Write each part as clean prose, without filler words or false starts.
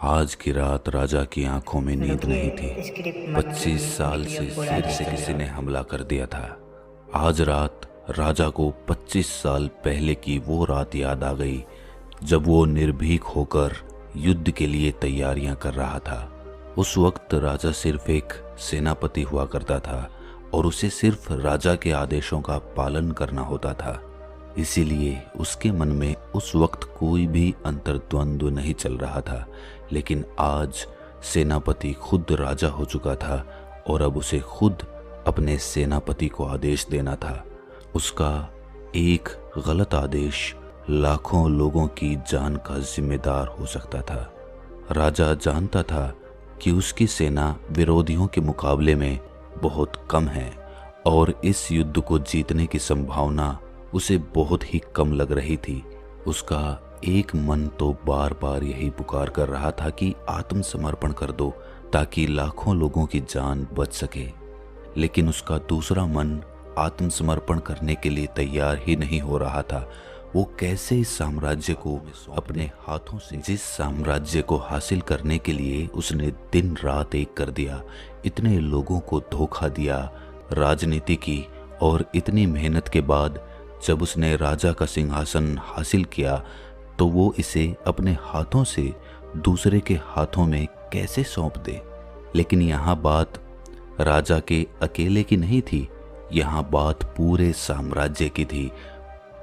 आज की रात राजा की आंखों में नींद नहीं थी। रुकिए, स्क्रिप्ट मत 25 लिखिए, साल से वीडियो पूरा फिर से देख किसी लो। ने हमला कर दिया था। आज रात राजा को 25 साल पहले की वो रात याद आ गई जब वो निर्भीक होकर युद्ध के लिए तैयारियां कर रहा था। उस वक्त राजा सिर्फ एक सेनापति हुआ करता था और उसे सिर्फ राजा के आदेशों का पालन करना होता था। इसीलिए उसके मन में उस वक्त कोई भी अंतर्द्वंद्व नहीं चल रहा था। लेकिन आज सेनापति खुद राजा हो चुका था और अब उसे खुद अपने सेनापति को आदेश देना था। उसका एक गलत आदेश लाखों लोगों की जान का जिम्मेदार हो सकता था। राजा जानता था कि उसकी सेना विरोधियों के मुकाबले में बहुत कम है और इस युद्ध को जीतने की संभावना उसे बहुत ही कम लग रही थी। उसका एक मन तो बार बार यही पुकार कर रहा था कि आत्मसमर्पण कर दो ताकि लाखों लोगों की जान बच सके। लेकिन उसका दूसरा मन आत्मसमर्पण करने के लिए तैयार ही नहीं हो रहा था। वो कैसे इस साम्राज्य को अपने हाथों से, जिस साम्राज्य को हासिल करने के लिए उसने दिन रात एक कर दिया, इतने लोगों को धोखा दिया, राजनीति की, और इतनी मेहनत के बाद जब उसने राजा का सिंहासन हासिल किया तो वो इसे अपने हाथों से दूसरे के हाथों में कैसे सौंप दे। लेकिन यहाँ बात राजा के अकेले की नहीं थी, यहाँ बात पूरे साम्राज्य की थी।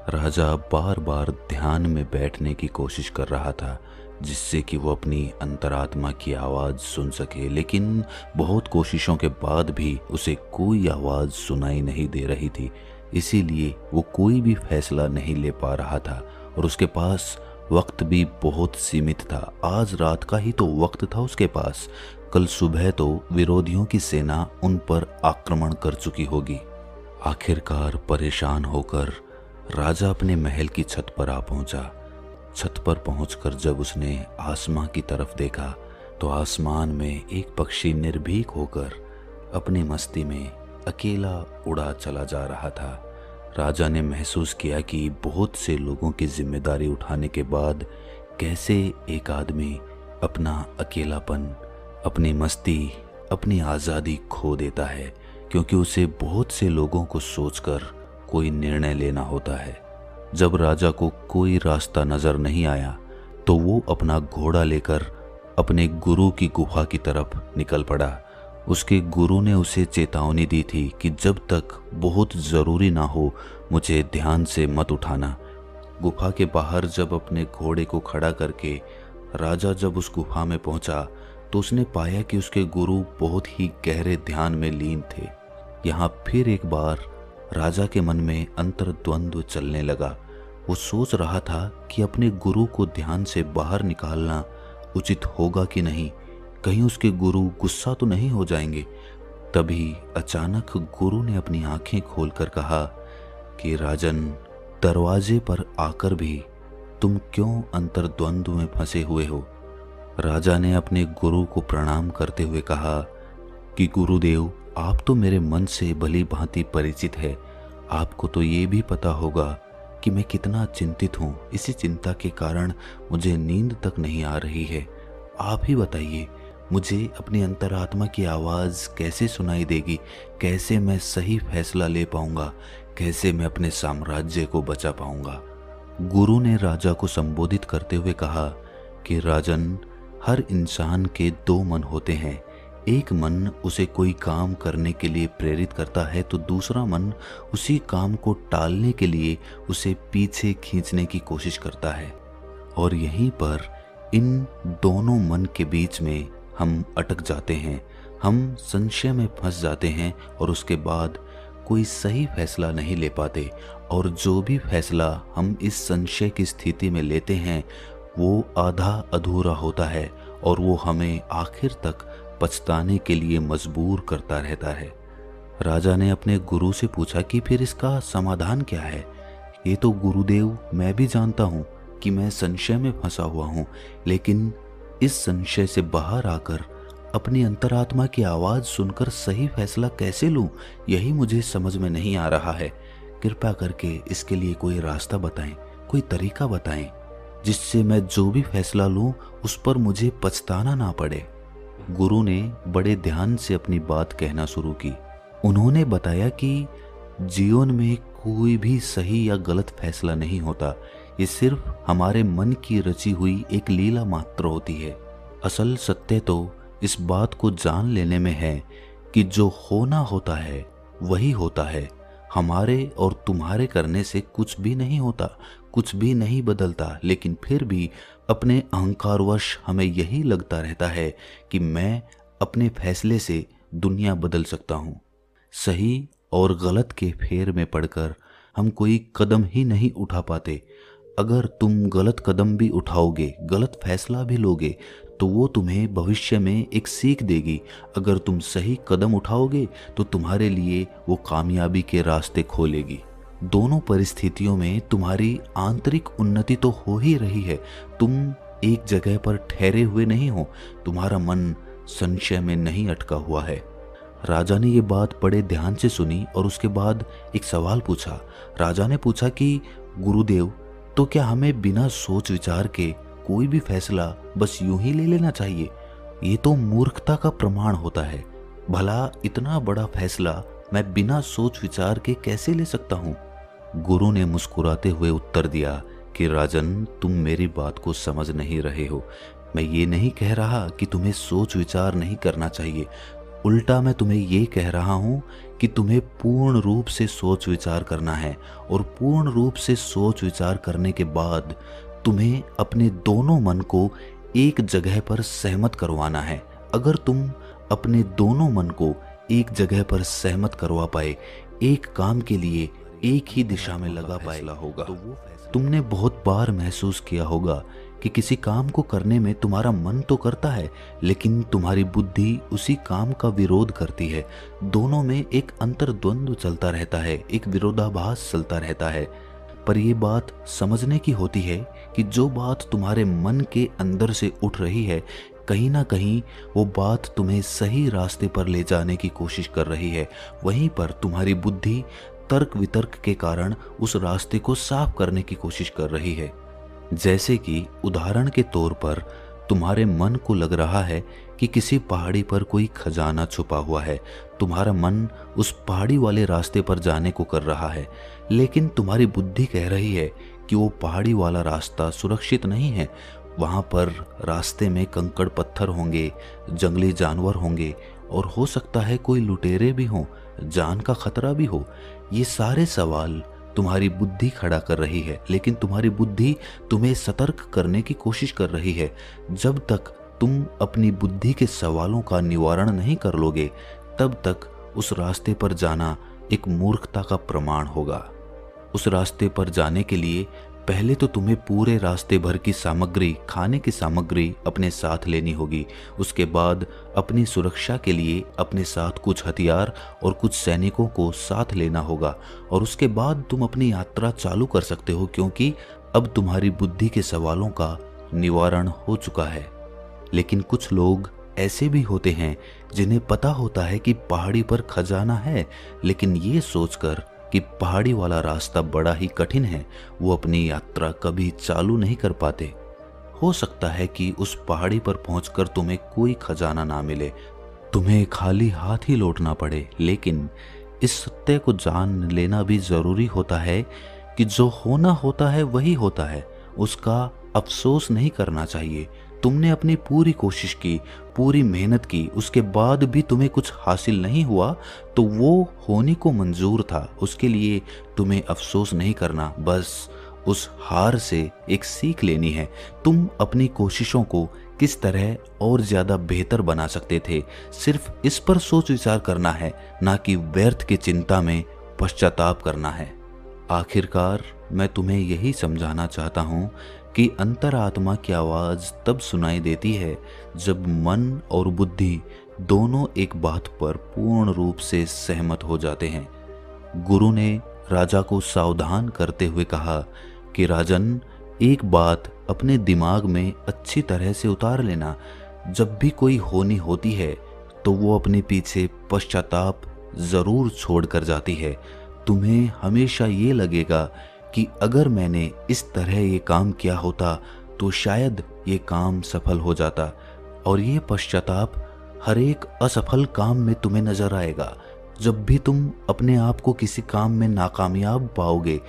राजा बार बार ध्यान में बैठने की कोशिश कर रहा था जिससे कि वो अपनी अंतरात्मा की आवाज़ सुन सके, लेकिन बहुत कोशिशों के बाद भी उसे कोई आवाज़ सुनाई नहीं दे रही थी। इसीलिए वो कोई भी फैसला नहीं ले पा रहा था और उसके पास वक्त भी बहुत सीमित था। आज रात का ही तो वक्त था उसके पास। कल सुबह तो विरोधियों की सेना उन पर आक्रमण कर चुकी होगी। आखिरकार परेशान होकर राजा अपने महल की छत पर आ पहुंचा। छत पर पहुंचकर जब उसने आसमां की तरफ देखा तो आसमान में एक पक्षी निर्भीक होकर अपनी मस्ती में अकेला उड़ा चला जा रहा था। राजा ने महसूस किया कि बहुत से लोगों की जिम्मेदारी उठाने के बाद कैसे एक आदमी अपना अकेलापन, अपनी मस्ती, अपनी आज़ादी खो देता है, क्योंकि उसे बहुत से लोगों को सोचकर कोई निर्णय लेना होता है। जब राजा को कोई रास्ता नजर नहीं आया तो वो अपना घोड़ा लेकर अपने गुरु की गुफा की तरफ निकल पड़ा। उसके गुरु ने उसे चेतावनी दी थी कि जब तक बहुत ज़रूरी ना हो मुझे ध्यान से मत उठाना। गुफा के बाहर जब अपने घोड़े को खड़ा करके राजा जब उस गुफा में पहुंचा तो उसने पाया कि उसके गुरु बहुत ही गहरे ध्यान में लीन थे। यहाँ फिर एक बार राजा के मन में अंतर्द्वंद्व चलने लगा। वो सोच रहा था कि अपने गुरु को ध्यान से बाहर निकालना उचित होगा कि नहीं, कहीं उसके गुरु गुस्सा तो नहीं हो जाएंगे। तभी अचानक गुरु ने अपनी आंखें खोलकर कहा कि राजन, दरवाजे पर आकर भी तुम क्यों अंतर्द्वंद्व में फंसे हुए हो। राजा ने अपने गुरु को प्रणाम करते हुए कहा कि गुरुदेव, आप तो मेरे मन से भली भांति परिचित है। आपको तो ये भी पता होगा कि मैं कितना चिंतित हूँ। इसी चिंता के कारण मुझे नींद तक नहीं आ रही है। आप ही बताइए, मुझे अपनी अंतरात्मा की आवाज़ कैसे सुनाई देगी? कैसे मैं सही फैसला ले पाऊंगा? कैसे मैं अपने साम्राज्य को बचा पाऊंगा? गुरु ने राजा को संबोधित करते हुए कहा कि राजन, हर इंसान के दो मन होते हैं। एक मन उसे कोई काम करने के लिए प्रेरित करता है तो दूसरा मन उसी काम को टालने के लिए उसे पीछे खींचने की कोशिश करता है। और यहीं पर इन दोनों मन के बीच में हम अटक जाते हैं, हम संशय में फंस जाते हैं और उसके बाद कोई सही फैसला नहीं ले पाते। और जो भी फैसला हम इस संशय की स्थिति में लेते हैं वो आधा अधूरा होता है और वो हमें आखिर तक पछताने के लिए मजबूर करता रहता है। राजा ने अपने गुरु से पूछा कि फिर इसका समाधान क्या है? ये तो गुरुदेव, मैं भी जानता हूँ कि मैं संशय में फंसा हुआ हूँ, लेकिन इस संशय से बाहर आकर अपनी अंतरात्मा की आवाज़ सुनकर सही फैसला कैसे लूँ, यही मुझे समझ में नहीं आ रहा है। कृपया करके इसके लिए कोई रास्ता बताएं, कोई तरीका बताएं। जिससे मैं जो भी फैसला लूं उस पर मुझे पछताना ना पड़े। गुरु ने बड़े ध्यान से अपनी बात कहना शुरू की। उन्होंने बताया कि जीवन में कोई भी सही या गलत फैसला नहीं होता, ये सिर्फ हमारे मन की रची हुई एक लीला मात्र होती है। असल सत्य तो इस बात को जान लेने में है कि जो होना होता है वही होता है। हमारे और तुम्हारे करने से कुछ भी नहीं होता, कुछ भी नहीं बदलता, लेकिन फिर भी अपने अहंकारवश हमें यही लगता रहता है कि मैं अपने फैसले से दुनिया बदल सकता हूँ। सही और गलत के फेर में पड़कर हम कोई कदम ही नहीं उठा पाते। अगर तुम गलत कदम भी उठाओगे, गलत फैसला भी लोगे, तो वो तुम्हें भविष्य में एक सीख देगी। अगर तुम सही कदम उठाओगे तो तुम्हारे लिए वो कामयाबी के रास्ते खोलेगी। दोनों परिस्थितियों में तुम्हारी आंतरिक उन्नति तो हो ही रही है। तुम एक जगह पर ठहरे हुए नहीं हो, तुम्हारा मन संशय में नहीं अटका हुआ है। राजा ने ये बात बड़े ध्यान से सुनी और उसके बाद एक सवाल पूछा। राजा ने पूछा कि गुरुदेव, तो क्या हमें बिना सोच विचार के कोई भी फैसला बस यूं ही ले लेना चाहिए? ये तो मूर्खता का प्रमाण होता है। भला इतना बड़ा फैसला मैं बिना सोच विचार के कैसे ले सकता हूँ? गुरु ने मुस्कुराते हुए उत्तर दिया कि राजन, तुम मेरी बात को समझ नहीं रहे हो। मैं ये नहीं कह रहा कि तुम्हें सोच विचार नहीं करना चाहिए, उल्टा मैं तुम्हें ये कह रहा हूँ कि तुम्हें पूर्ण रूप से सोच विचार करना है, और पूर्ण रूप से सोच विचार करने के बाद तुम्हें अपने दोनों मन को एक जगह पर सहमत करवाना है। अगर तुम अपने दोनों मन को एक जगह पर सहमत करवा पाए, एक काम के लिए एक ही दिशा में लगा पाए होगा, तो वो तुमने बहुत बार महसूस किया होगा कि किसी काम को करने में तुम्हारा मन तो करता है, लेकिन तुम्हारी बुद्धि उसी काम का विरोध करती है। दोनों में एक अंतर्द्वंद चलता रहता है, एक विरोधाभास चलता रहता है। पर यह बात समझने की होती है कि जो बात तुम्हारे मन के अंदर से उठ रही है, कहीं ना कहीं वो बात तुम्हें सही रास्ते पर ले जाने की कोशिश कर रही है। वहीं पर तुम्हारी बुद्धि तर्क वितर्क के कारण उस रास्ते को साफ करने की कोशिश कर रही है। जैसे कि उदाहरण के तौर पर तुम्हारे मन को लग रहा है कि किसी पहाड़ी पर कोई खजाना छुपा हुआ है। तुम्हारा मन उस पहाड़ी वाले रास्ते पर जाने को कर रहा है, लेकिन तुम्हारी बुद्धि कह रही है कि वो पहाड़ी वाला रास्ता सुरक्षित नहीं है। वहाँ पर रास्ते में कंकड़ पत्थर होंगे, जंगली जानवर होंगे, और हो सकता है कोई लुटेरे भी हों, जान का खतरा भी हो। ये सारे सवाल तुम्हारी बुद्धि खड़ा कर रही है, लेकिन तुम्हारी बुद्धि तुम्हें सतर्क करने की कोशिश कर रही है। जब तक तुम अपनी बुद्धि के सवालों का निवारण नहीं कर लोगे, तब तक उस रास्ते पर जाना एक मूर्खता का प्रमाण होगा। उस रास्ते पर जाने के लिए पहले तो तुम्हें पूरे रास्ते भर की सामग्री, खाने की सामग्री अपने साथ लेनी होगी। उसके बाद अपनी सुरक्षा के लिए अपने साथ कुछ हथियार और कुछ सैनिकों को साथ लेना होगा, और उसके बाद तुम अपनी यात्रा चालू कर सकते हो, क्योंकि अब तुम्हारी बुद्धि के सवालों का निवारण हो चुका है। लेकिन कुछ लोग ऐसे भी होते हैं जिन्हें पता होता है कि पहाड़ी पर खजाना है, लेकिन ये सोचकर कि पहाड़ी वाला रास्ता बड़ा ही कठिन है, वो अपनी यात्रा कभी चालू नहीं कर पाते। हो सकता है कि उस पहाड़ी पर पहुंचकर तुम्हें कोई खजाना ना मिले, तुम्हें खाली हाथ ही लौटना पड़े। लेकिन इस सत्य को जान लेना भी जरूरी होता है कि जो होना होता है वही होता है, उसका अफसोस नहीं करना चाहिए। तुमने अपनी पूरी कोशिश की, पूरी मेहनत की, उसके बाद भी तुम्हें कुछ हासिल नहीं हुआ, तो वो होने को मंजूर था। उसके लिए तुम्हें अफसोस नहीं करना, बस उस हार से एक सीख लेनी है। तुम अपनी कोशिशों को किस तरह और ज़्यादा बेहतर बना सकते थे, सिर्फ इस पर सोच विचार करना है, ना कि व्यर्थ की चिंता में पश्चाताप करना है। आखिरकार मैं तुम्हें यही समझाना चाहता हूँ कि अंतरात्मा की आवाज़ तब सुनाई देती है जब मन और बुद्धि दोनों एक बात पर पूर्ण रूप से सहमत हो जाते हैं। गुरु ने राजा को सावधान करते हुए कहा कि राजन, एक बात अपने दिमाग में अच्छी तरह से उतार लेना, जब भी कोई होनी होती है तो वो अपने पीछे पश्चाताप ज़रूर छोड़ कर जाती है। तुम्हें हमेशा ये लगेगा कि अगर मैंने इस तरह ये काम किया होता तो शायद ये काम सफल हो जाता। और ये पश्चाताप हर एक असफल काम में तुम्हें नजर आएगा। जब भी तुम अपने आप को किसी काम में नाकामयाब पाओगे,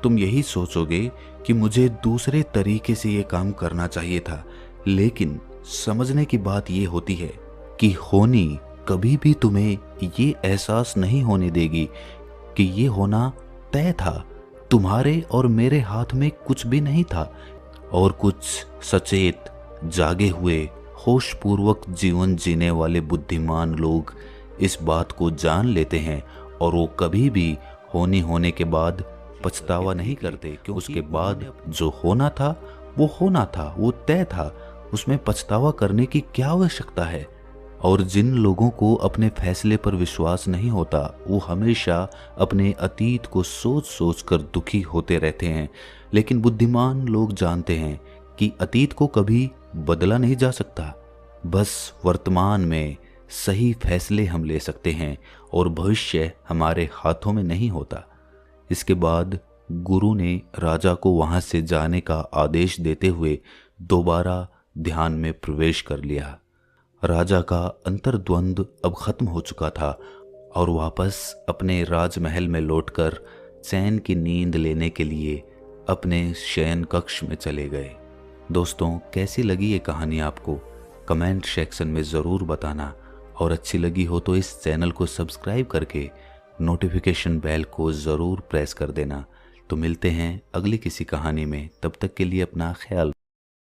तुम यही सोचोगे कि मुझे दूसरे तरीके से ये काम करना चाहिए था। लेकिन समझने की बात ये होती है कि होनी कभी भी तुम्हें ये एहसास नहीं होने देगी कि ये होना तय था। तुम्हारे और मेरे हाथ में कुछ भी नहीं था। और कुछ सचेत, जागे हुए, होशपूर्वक जीवन जीने वाले बुद्धिमान लोग इस बात को जान लेते हैं और वो कभी भी होने के बाद पछतावा नहीं करते, क्योंकि उसके बाद जो होना था, वो तय था। उसमें पछतावा करने की क्या आवश्यकता है। और जिन लोगों को अपने फैसले पर विश्वास नहीं होता, वो हमेशा अपने अतीत को सोच सोच कर दुखी होते रहते हैं। लेकिन बुद्धिमान लोग जानते हैं कि अतीत को कभी बदला नहीं जा सकता। बस वर्तमान में सही फैसले हम ले सकते हैं और भविष्य हमारे हाथों में नहीं होता। इसके बाद गुरु ने राजा को वहां से जाने का आदेश देते हुए दोबारा ध्यान में प्रवेश कर लिया। राजा का अंतर्द्वंद अब खत्म हो चुका था और वापस अपने राजमहल में लौटकर चैन की नींद लेने के लिए अपने शयन कक्ष में चले गए। दोस्तों, कैसी लगी ये कहानी आपको? कमेंट सेक्शन में ज़रूर बताना। और अच्छी लगी हो तो इस चैनल को सब्सक्राइब करके नोटिफिकेशन बेल को ज़रूर प्रेस कर देना। तो मिलते हैं अगली किसी कहानी में। तब तक के लिए अपना ख्याल